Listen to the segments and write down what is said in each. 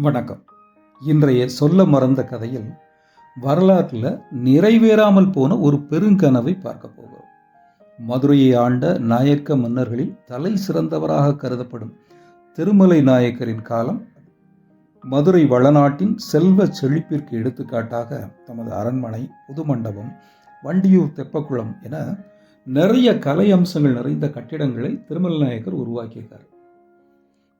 வணக்கம். இன்றைய சொல்ல மறந்த கதையில் வரலாற்றில் நிறைவேறாமல் போன ஒரு பெருங்கனவை பார்க்க போகிறோம். மதுரையை ஆண்ட நாயக்க மன்னர்களில் தலை சிறந்தவராக கருதப்படும் திருமலை நாயக்கரின் காலம். மதுரை வளநாட்டின் செல்வ செழிப்பிற்கு எடுத்துக்காட்டாக தமது அரண்மனை, புது மண்டபம், வண்டியூர் தெப்பக்குளம் என நிறைய கலை அம்சங்கள் நிறைந்த கட்டிடங்களை திருமலை நாயக்கர் உருவாக்கியிருக்கார்.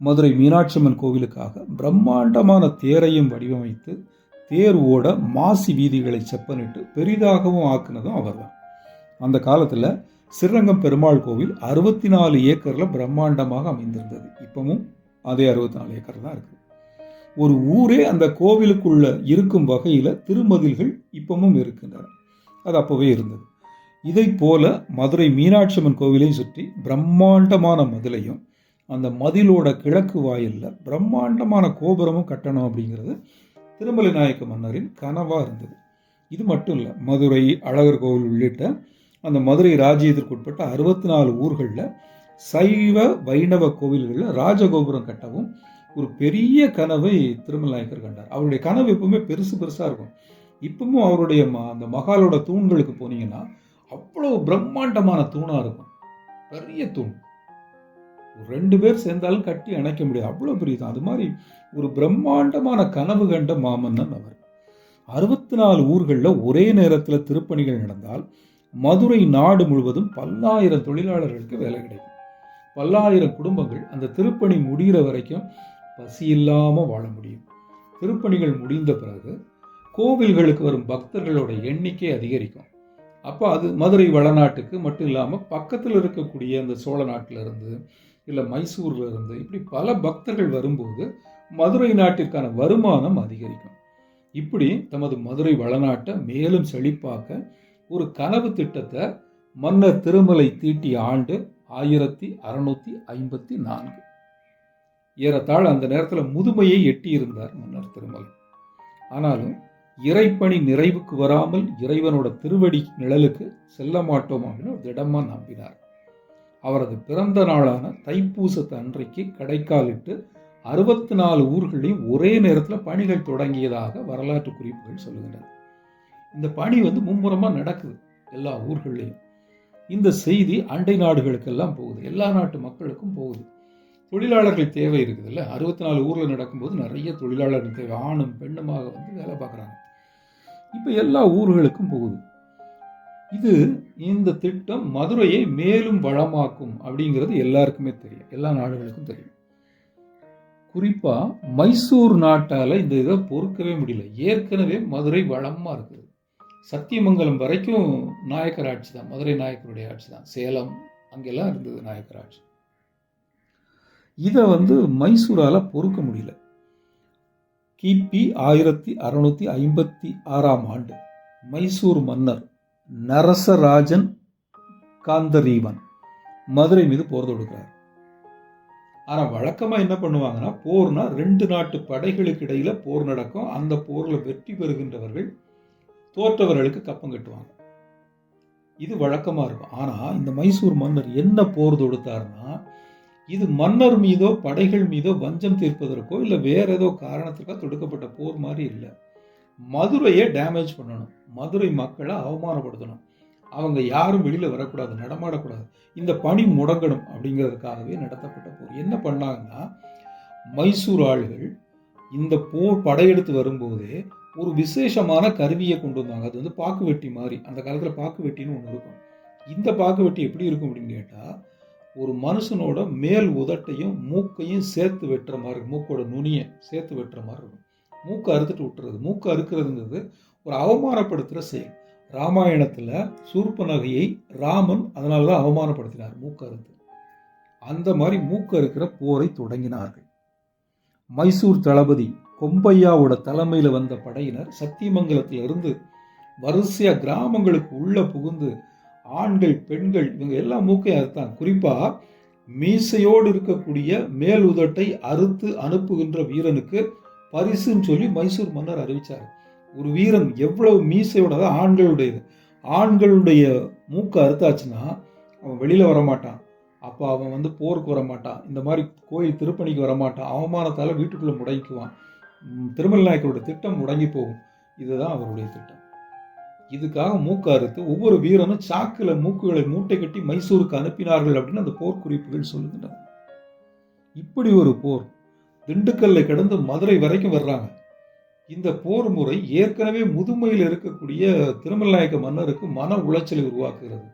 மதுரை மீனாட்சி அம்மன் கோவிலுக்காக பிரம்மாண்டமான தேரையும் வடிவமைத்து தேர் ஓட மாசி வீதிகளை செப்பனிட்டு பெரிதாகவும் ஆக்குனதும் அவர்தான். அந்த காலத்தில் ஸ்ரீரங்கம் பெருமாள் கோவில் 64 ஏக்கரில் பிரம்மாண்டமாக அமைந்திருந்தது. இப்பவும் அதே 64 ஏக்கர் தான் இருக்குது. ஒரு ஊரே அந்த கோவிலுக்குள்ள இருக்கும் வகையில் திருமதில்கள் இப்பவும் இருக்கின்றன. அது அப்போவே இருந்தது. இதை போல மதுரை மீனாட்சி அம்மன் கோவிலையும் சுற்றி பிரம்மாண்டமான மதிலையும் அந்த மதிலோட கிழக்கு வாயிலில் பிரம்மாண்டமான கோபுரமும் கட்டணும் அப்படிங்கிறது திருமலை நாயக்க மன்னரின் கனவாக இருந்தது. இது மட்டும் இல்லை, மதுரை அழகர் கோவில் உள்ளிட்ட அந்த மதுரை ராஜ்யத்திற்குட்பட்ட 64 ஊர்களில் சைவ வைணவ கோவில்களில் ராஜகோபுரம் கட்டவும் ஒரு பெரிய கனவை திருமலை நாயக்கர் கண்டார். அவருடைய கனவு எப்பவுமே பெருசாக இருக்கும். இப்பவும் அவருடைய அந்த மகாலோட தூண்களுக்கு போனீங்கன்னா அவ்வளோ பிரம்மாண்டமான தூணாக இருக்கும். பெரிய தூண், 2 பேர் சேர்ந்தாலும் கட்டி அணைக்க முடியாது, அவ்வளோ பெரிய தான். அது மாதிரி ஒரு பிரம்மாண்டமான கனவு கண்ட மாமன்னன் அவர். 64 ஊர்களில் ஒரே நேரத்தில் திருப்பணிகள் நடந்தால் மதுரை நாடு முழுவதும் 10,000 தொழிலாளர்களுக்கு வேலை கிடைக்கும். 10,000 குடும்பங்கள் அந்த திருப்பணி முடிகிற வரைக்கும் பசி இல்லாமல் வாழ முடியும். திருப்பணிகள் முடிந்த பிறகு கோவில்களுக்கு வரும் பக்தர்களோட எண்ணிக்கை அதிகரிக்கும். அப்போ அது மதுரை வளநாட்டுக்கு மட்டும் இல்லாமல் பக்கத்தில் இருக்கக்கூடிய அந்த சோழ நாட்டிலிருந்து இல்லை மைசூர்ல இருந்து இப்படி பல பக்தர்கள் வரும்போது மதுரை நாட்டிற்கான வருமானம் அதிகரிக்கும். இப்படி தமது மதுரை வளநாட்டை மேலும் செழிப்பாக்க ஒரு கனவு திட்டத்தை மன்னர் திருமலை தீட்டிய ஆண்டு 1654. ஏறத்தாழ அந்த நேரத்தில் முதுமையை எட்டியிருந்தார் மன்னர் திருமலை. ஆனாலும் இறைப்பணி நிறைவுக்கு வராமல் இறைவனோட திருவடி நிழலுக்கு செல்ல மாட்டோம் அப்படின்னு திடமா நம்பினார். அவரது பிறந்த நாளான தைப்பூசத்து அன்றைக்கு கடைக்காலிட்டு 64 ஊர்களையும் ஒரே நேரத்தில் பணிகள் தொடங்கியதாக வரலாற்று குறிப்புகள் சொல்லுகின்றன. இந்த பணி மும்முரமாக நடக்குது எல்லா ஊர்களையும். இந்த செய்தி அண்டை நாடுகளுக்கெல்லாம் போகுது, எல்லா நாட்டு மக்களுக்கும் போகுது. தொழிலாளர்கள் தேவை இருக்குது இல்லை, 64 ஊரில் நடக்கும்போது நிறைய தொழிலாளர்கள் தேவை, ஆணும் பெண்ணுமாக வேலை பார்க்குறாங்க. இப்போ எல்லா ஊர்களுக்கும் போகுது. இந்த திட்டம் மதுரையை மேலும் வளமாக்கும் அப்படிங்கிறது எல்லாருக்குமே தெரியும், எல்லா நாடுகளுக்கும் தெரியும். குறிப்பா மைசூர் நாட்டால இந்த இதை பொறுக்கவே முடியல. ஏற்கனவே மதுரை வளமா இருக்குது. சத்தியமங்கலம் வரைக்கும் நாயக்கர் ஆட்சி தான், மதுரை நாயக்கருடைய ஆட்சி தான். சேலம் அங்கெல்லாம் இருந்தது நாயக்கர் ஆட்சி. இதை மைசூரால பொறுக்க முடியல. கிபி 1656 ஆண்டு மைசூர் மன்னர் நரசராஜன் காந்தரீவன் மதுரை மீது போர் தொடுக்கிறார். ஆனா வழக்கமா என்ன பண்ணுவாங்கன்னா, போர்னா 2 நாட்டு படைகளுக்கு இடையில போர் நடக்கும். அந்த போர்ல வெற்றி பெறுகின்றவர்கள் தோற்றவர்களுக்கு கப்பம் கட்டுவாங்க. இது வழக்கமா இருக்கும். ஆனா இந்த மைசூர் மன்னர் என்ன போர் தொடுத்தார்னா, இது மன்னர் மீதோ படைகள் மீதோ வஞ்சம் தீர்ப்பதற்கோ இல்லை வேற ஏதோ காரணத்திற்காக தொடுக்கப்பட்ட போர் மாதிரி இல்லை. மதுரையை டேமேஜ் பண்ணணும், மதுரை மக்களை அவமானப்படுத்தணும், அவங்க யாரும் வெளியில வரக்கூடாது, நடமாடக்கூடாது, இந்த பணி முடங்கணும் அப்படிங்கிறதுக்காகவே நடத்தப்பட்ட போர். என்ன பண்ணாங்கன்னா, மைசூர் ஆளுகள் இந்த போர் படையெடுத்து வரும்போதே ஒரு விசேஷமான கருவியை கொண்டு வந்தாங்க. அது பாக்கு வெட்டி மாதிரி. அந்த காலத்தில் பாக்கு வெட்டின்னு ஒன்று இருக்கும். இந்த பாக்கு வெட்டி எப்படி இருக்கும் அப்படின்னு கேட்டால், ஒரு மனுஷனோட மேல் உதட்டையும் மூக்கையும் சேர்த்து வெட்டுற மாதிரி இருக்கும். மூக்கோட நுனியை சேர்த்து வெட்டுற மாதிரி இருக்கும். மூக்கை அறுத்துட்டு விட்டுறது. மூக்கை அறுக்கிறதுங்கிறது ஒரு அவமானப்படுத்துகிற செயல். ராமாயணத்தில் சூர்பனகையை ராமன் அதனால தான் அவமானப்படுத்தினார், மூக்கு அறுத்து. அந்த மாதிரி மூக்கு அறுக்கிற போரை தொடங்கினார்கள். மைசூர் தளபதி கொம்பையாவோட தலைமையில் வந்த படையினர் சத்தியமங்கலத்திலிருந்து வரிசையா கிராமங்களுக்கு உள்ள புகுந்து ஆண்கள் பெண்கள் இவங்க எல்லாம் மூக்கையும் அறுத்தாங்க. குறிப்பா மீசையோடு இருக்கக்கூடிய மேல் உதட்டை அறுத்து அனுப்புகின்ற வீரனுக்கு பரிசுன்னு சொல்லி மைசூர் மன்னர் அறிவிச்சார். ஒரு வீரன் எவ்வளவு மீசையோட ஆண்களுடைய மூக்கை அறுத்தாச்சுன்னா அவன் வெளியில வரமாட்டான். அப்போ அவன் போருக்கு வரமாட்டான், இந்த மாதிரி கோயில் திருப்பணிக்கு வரமாட்டான், அவமானத்தால் வீட்டுக்குள்ளே முடங்கிக்குவான். திருமலை நாயக்கருடைய திட்டம் முடங்கி போகும். இதுதான் அவருடைய திட்டம். இதுக்காக மூக்கு அறுத்து ஒவ்வொரு வீரனும் சாக்குல மூக்குகளை மூட்டை கட்டி மைசூருக்கு அனுப்பினார்கள் அப்படின்னு அந்த போர்க்குறிப்புகள் சொல்லுகின்றன. இப்படி ஒரு போர் திண்டுக்கல்லை கடந்து மதுரை வரைக்கும் வர்றாங்க. இந்த போர் முறை ஏற்கனவே முதுமையில் இருக்கக்கூடிய திருமலை நாயக்க மன்னருக்கு மன உளைச்சலை உருவாக்குகிறது.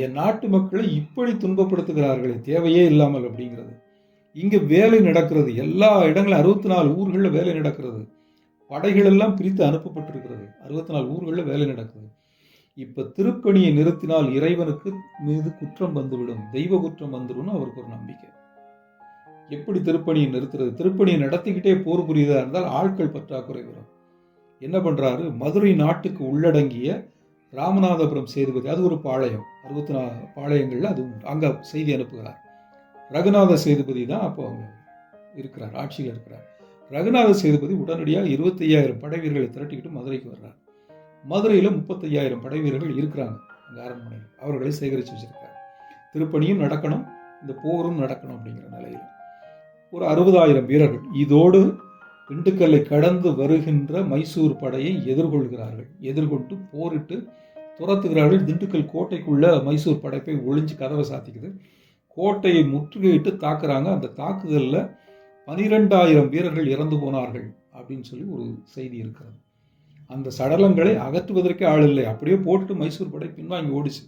என் நாட்டு மக்களை இப்படி துன்பப்படுத்துகிறார்களே, தேவையே இல்லாமல் அப்படிங்கிறது. இங்க வேலை நடக்கிறது, எல்லா இடங்களும் 64 ஊர்களில் வேலை நடக்கிறது. படைகள் எல்லாம் பிரித்து அனுப்பப்பட்டிருக்கிறது. 64 ஊர்களில் வேலை நடக்குது. இப்ப திருப்பணியை நிறுத்தினால் இறைவனுக்கு மீது குற்றம் வந்துவிடும், தெய்வ குற்றம் வந்துடும் அவருக்கு ஒரு நம்பிக்கை. எப்படி திருப்பணியை நிறுத்துறது? திருப்பணியை நடத்திக்கிட்டே போர் புரியுதா இருந்தால் ஆட்கள் பற்றாக்குறை வரும். என்ன பண்றாரு? மதுரை நாட்டுக்கு உள்ளடங்கிய ராமநாதபுரம் சேதுபதி, அது ஒரு பாளையம், 64 பாளையங்கள்ல அது அங்க செய்தி அனுப்புகிறார். ரகுநாத சேதுபதி தான் அப்போ அவங்க இருக்கிறார், ஆட்சியில் இருக்கிறார். ரகுநாத சேதுபதி உடனடியாக 25,000 படை வீரர்களை திரட்டிக்கிட்டு மதுரைக்கு வர்றார். மதுரையில 35,000 படை வீரர்கள் இருக்கிறாங்க அங்க அரண்மனையில். அவர்களை சேகரித்து வச்சிருக்காரு. திருப்பணியும் நடக்கணும், இந்த போரும் நடக்கணும் அப்படிங்கிற நிலையில் ஒரு 60,000 வீரர்கள் இதோடு திண்டுக்கல்லை கடந்து வருகின்ற மைசூர் படையை எதிர்கொள்கிறார்கள். எதிர்கொண்டு போரிட்டு துரத்துகிறார்கள். திண்டுக்கல் கோட்டைக்குள்ள மைசூர் படை போய் ஒளிஞ்சு கதவை சாத்திக்குது. கோட்டையை முற்றுகையிட்டு தாக்குறாங்க. அந்த தாக்குதலில் 12,000 வீரர்கள் இறந்து போனார்கள் அப்படின்னு சொல்லி ஒரு செய்தி இருக்கிறது. அந்த சடலங்களை அகற்றுவதற்கே ஆள் இல்லை. அப்படியே போட்டு மைசூர் படை பின்வாங்கி ஓடிச்சு.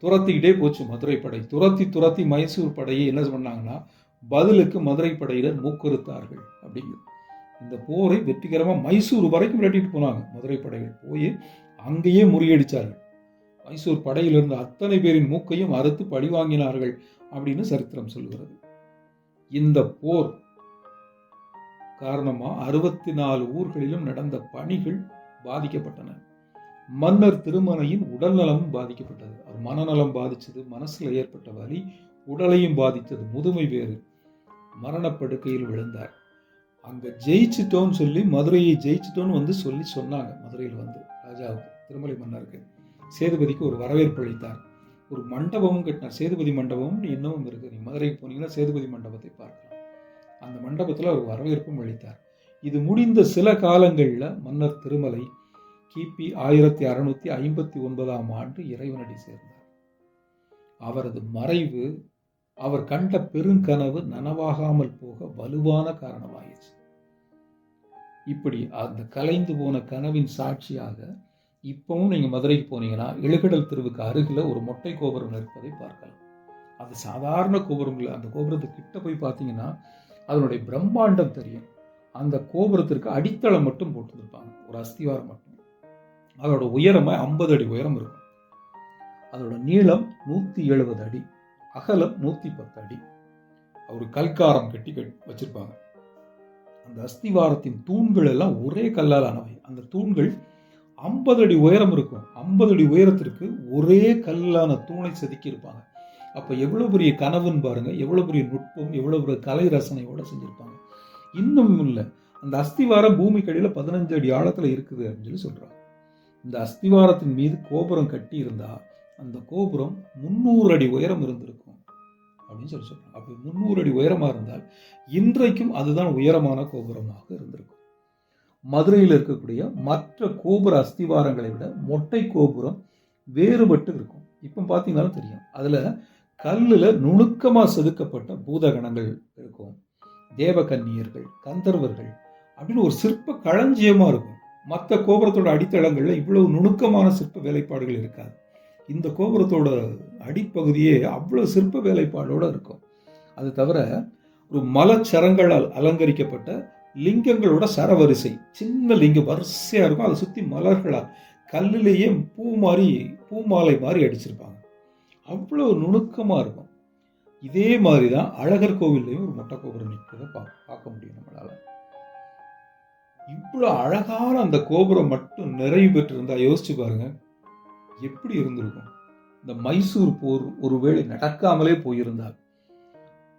துரத்திக்கிட்டே போச்சு மதுரை படை. துரத்தி மைசூர் படையை என்ன பண்ணாங்கன்னா பதிலுக்கு மதுரை படையினர் மூக்கறுத்தார்கள் அப்படிங்கிறது. இந்த போரை வெற்றிகரமாக மைசூர் வரைக்கும் விரட்டிட்டு போனாங்க. மதுரை படைகள் போய் அங்கேயே முறியடிச்சார்கள். மைசூர் படையில் இருந்த அத்தனை பேரின் மூக்கையும் அறுத்து பழி வாங்கினார்கள் அப்படின்னு சரித்திரம் சொல்கிறது. இந்த போர் காரணமா 64 ஊர்களிலும் நடந்த பணிகள் பாதிக்கப்பட்டன. மன்னர் திருமலையின் உடல் நலமும் பாதிக்கப்பட்டது. அவர் மனநலம் பாதிச்சது, மனசுல ஏற்பட்ட வலி உடலையும் பாதித்தது. முதுமை வேறு, மரணப்படுக்கையில் விழுந்தார். அங்க ஜெயிச்சிட்டோன்னு சொல்லி மதுரையை ஜெயிச்சிட்டோன்னு சொல்லி சொன்னாங்க. மதுரையில் ராஜாவுக்கு, திருமலை மன்னருக்கு, சேதுபதிக்கு ஒரு வரவேற்பு அளித்தார். ஒரு மண்டபமும் கட்டினார். சேதுபதி மண்டபமும் இன்னமும் இருக்கு. நீங்க மதுரைக்கு போனீங்கன்னா சேதுபதி மண்டபத்தை பார்க்கலாம். அந்த மண்டபத்தில் ஒரு வரவேற்பும் அளித்தார். இது முடிந்த சில காலங்களில் மன்னர் திருமலை கிபி 1659 ஆண்டு இறைவனடி சேர்ந்தார். அவரது மறைவு அவர் கண்ட பெருங்கனவு நனவாகாமல் போக வலுவான காரணமாயிடுச்சு. இப்படி அந்த கலைந்து போன கனவின் சாட்சியாக இப்பவும் நீங்க மதுரைக்கு போனீங்கன்னா எழுகடல் தெருவுக்கு அருகில ஒரு மொட்டை கோபுரம் இருப்பதை பார்க்கலாம். அது சாதாரண கோபுரம் இல்லை. அந்த கோபுரத்துக்கு கிட்ட போய் பார்த்தீங்கன்னா அதனுடைய பிரம்மாண்டம் தெரியும். அந்த கோபுரத்திற்கு அடித்தளம் மட்டும் போட்டுருப்பாங்க, ஒரு அஸ்திவாரம் மட்டும். அதோட உயரமா 50 அடி உயரம் இருக்கும். அதோட நீளம் 170 அடி, அகலம் 110 அடி. ஒரு கல்காரம் கட்டி வச்சிருப்பாங்க. அந்த அஸ்திவாரத்தின் தூண்கள் எல்லாம் ஒரே கல்லால் ஆனவை. அந்த தூண்கள் 50 அடி உயரம் இருக்கும். 50 அடி உயரத்திற்கு ஒரே கல்லான தூணை செதுக்கி இருப்பாங்க. அப்ப எவ்வளவு பெரிய கனவுன்னு பாருங்க, எவ்வளவு பெரிய நுட்பம், எவ்வளவு பெரிய கலை ரசனையோட செஞ்சிருப்பாங்க. இன்னும் இல்லை, அந்த அஸ்திவாரம் பூமிக்கடியில 15 அடி ஆழத்துல இருக்குது அப்படின்னு சொல்லி சொல்றாங்க. இந்த அஸ்திவாரத்தின் மீது கோபுரம் கட்டி இருந்தா அந்த கோபுரம் 300 அடி உயரம் இருந்திருக்கும் அப்படின்னு சொல்லி சொல்றாங்க. அப்படி 300 அடி உயரமா இருந்தால் இன்றைக்கும் அதுதான் உயரமான கோபுரமாக இருந்திருக்கும். மதுரையில் இருக்கக்கூடிய மற்ற கோபுர அஸ்திவாரங்களை விட மொட்டை கோபுரம் வேறுபட்டு இருக்கும். இப்ப பாத்தீங்கன்னாலும் தெரியும். அதுல கல்லுல நுணுக்கமா செதுக்கப்பட்ட பூதகணங்கள் இருக்கும், தேவகன்னியர்கள், கந்தர்வர்கள் அப்படின்னு ஒரு சிற்ப களஞ்சியமா இருக்கும். மற்ற கோபுரத்தோட அடித்தளங்கள்ல இவ்வளவு நுணுக்கமான சிற்ப வேலைப்பாடுகள் இருக்காது. இந்த கோபுரத்தோட அடிப்பகுதியே அவ்வளவு சிற்ப வேலைப்பாடோட இருக்கும். அது தவிர ஒரு மலச்சரங்களால் அலங்கரிக்கப்பட்ட லிங்கங்களோட சரவரிசை, சின்ன லிங்கம் வரிசையா இருக்கும். அதை சுத்தி மலர்களால் கல்லிலேயே பூமாலை மாதிரி அடிச்சிருப்பாங்க. அவ்வளவு நுணுக்கமா இருக்கும். இதே மாதிரிதான் அழகர் கோவில்லையும் ஒரு மொட்டை கோபுரம் நிற்கிறத பார்க்க முடியும் நம்மளால. இவ்வளவு அழகான அந்த கோபுரம் மட்டும் நிறைவு பெற்றிருந்தா யோசிச்சு பாருங்க எப்படி இருந்திருக்கும். இந்த மைசூர் போர் ஒருவேளை நடக்காமலே போயிருந்தால்,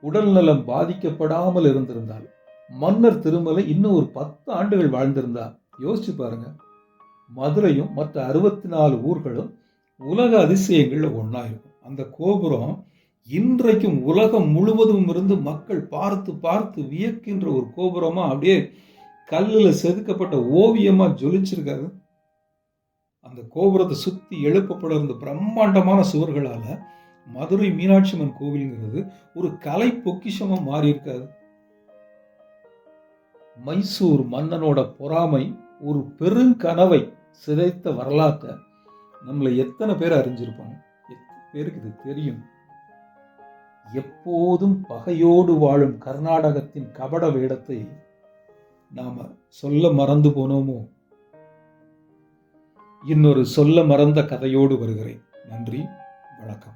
உடல் நலம் பாதிக்கப்படாமல் இருந்திருந்தால், மன்னர் திருமலை இன்னும் ஒரு 10 ஆண்டுகள் வாழ்ந்திருந்தால் யோசிச்சு பாருங்க, மதுரையும் மற்ற 64 ஊர்களும் உலக அதிசயங்கள்ல ஒன்னா இருக்கும். அந்த கோபுரம் இன்றைக்கும் உலகம் முழுவதும் இருந்து மக்கள் பார்த்து பார்த்து வியக்கின்ற ஒரு கோபுரமா அப்படியே கல்லுல செதுக்கப்பட்ட ஓவியமா ஜொலிச்சிருக்காது. அந்த கோபுரத்தை சுத்தி எழுப்பப்பட இருந்த பிரம்மாண்டமான சுவர்களால மதுரை மீனாட்சி அம்மன் கோவில்ங்கிறது ஒரு கலை பொக்கிஷமா மாறி இருக்காது. மைசூர் மன்னனோட பொறாமை ஒரு பெருங்கனவை சிதைத்த வரலாற்றை நம்மள எத்தனை பேர் அறிஞ்சிருப்பாங்க? எத்தனை பேருக்கு இது தெரியும்? எப்போதும் பகையோடு வாழும் கர்நாடகத்தின் கபட வேடத்தை நாம சொல்ல மறந்து போனோமோ? இன்னொரு சொல்ல மறந்த கதையோடு வருகிறேன். நன்றி, வணக்கம்.